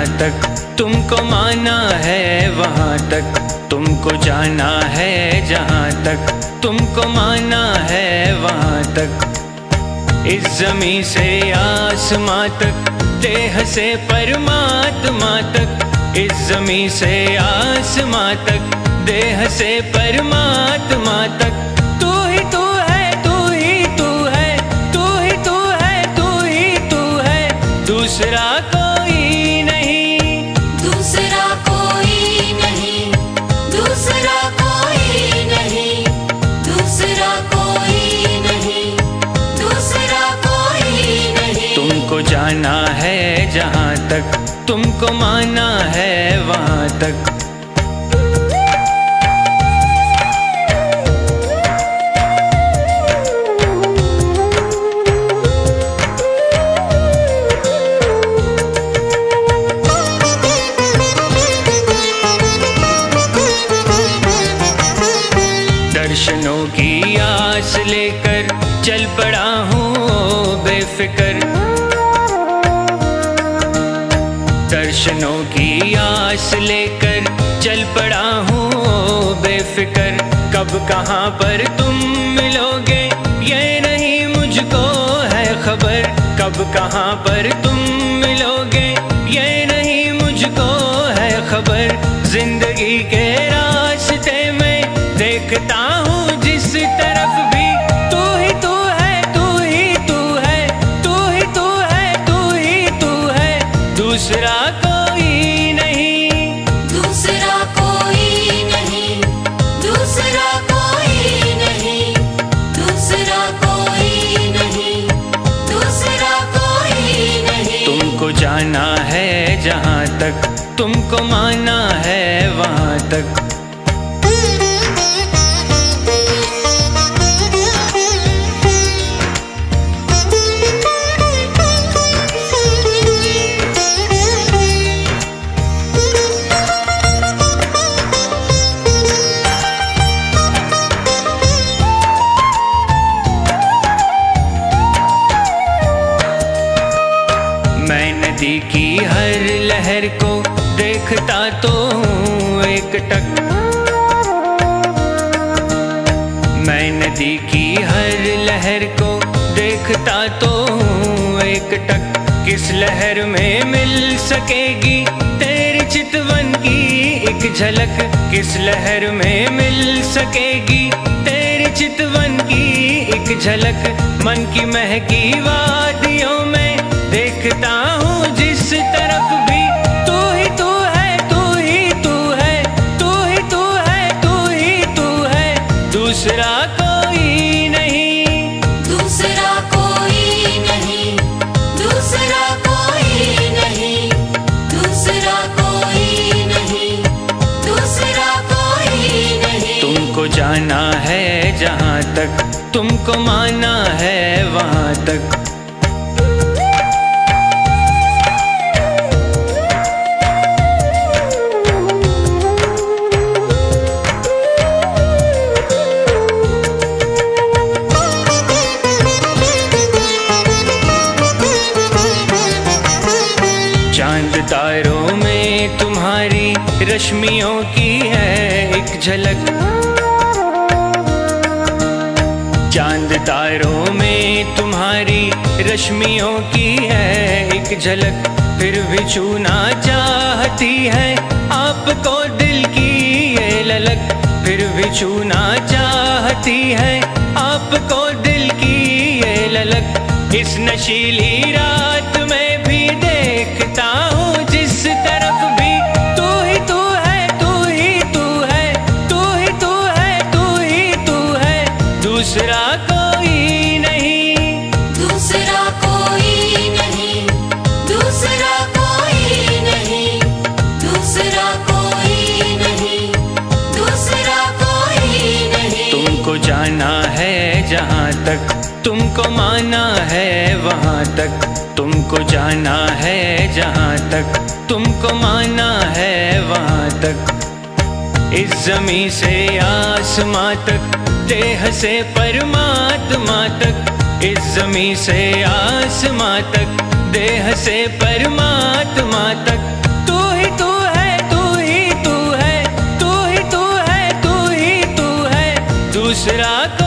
जहाँ तक तुमको माना है वहाँ तक तुमको जाना है, जहाँ तक तुमको माना है वहाँ तक। इस ज़मीं से आसमां तक, देह से परमात्मा तक। इस ज़मीं से आसमां तक, देह से परमात्मा तक। तू ही तू है, तू ही तू है, तू ही तू है, तू ही तू है, दूसरा कोई नहीं, दूसरा कोई नहीं, दूसरा कोई नहीं, दूसरा कोई नहीं, दूसरा कोई नहीं। तुमको जाना है जहाँ तक तुमको माना है वहाँ तक। दर्शनों की आस लेकर चल पड़ा हूँ बेफिक्र। दर्शनों की आस लेकर चल पड़ा हूँ बेफिक्र। कब कहाँ पर तुम मिलोगे ये नहीं मुझको है खबर। कब कहाँ पर तुम मिलोगे ये नहीं मुझको है खबर। जिंदगी के रास्ते में देखता हूँ जिस तरफ भी, तू ही तू है, तू ही तू है, तू ही तू है, तू ही तू है, दूसरा कोई नहीं, दूसरा कोई नहीं, दूसरा कोई नहीं, दूसरा कोई नहीं, दूसरा कोई नहीं। तुमको जाना है जहाँ तक तुमको माना है वहाँ तक। मैं नदी की हर लहर को देखता तो हूँ एक टक। मैं नदी की हर लहर को देखता तो हूँ एक टक। किस लहर में मिल सकेगी तेरी चितवन की एक झलक। किस लहर में मिल सकेगी तेरी चितवन की एक झलक। मन की महकी वादियों में देखता हूँ जिस तरफ भी, तू ही तू है, तू ही तू है, तू ही तू है, तू ही तू है, दूसरा कोई नहीं, दूसरा कोई नहीं, दूसरा कोई नहीं, दूसरा कोई नहीं, दूसरा कोई नहीं। तुमको जाना है जहाँ तक तुमको माना है वहाँ तक। चांद तारों में तुम्हारी रश्मियों की है एक झलक। चांद तारों में तुम्हारी रश्मियों की है एक झलक। फिर भी छूना चाहती है आपको दिल की ये ललक। फिर भी छूना चाहती है आपको दिल की ये ललक। इस नशीली रात में भी देखता हूँ जिस तरफ भी, तू ही तू है, तू ही तू है, तू ही तू है, तू ही तू है, दूसरा कोई नहीं, दूसरा कोई नहीं, दूसरा कोई नहीं, दूसरा कोई नहीं, दूसरा कोई नहीं। तुमको जाना है जहाँ तक तुमको माना है वहाँ तक। तुमको जाना है जहाँ तक तुमको माना है वहाँ तक। इस ज़मीं से आसमां तक, देह से परमात्मा तक। इस ज़मीं से आसमां तक, देह से परमात्मा तक। दूसरा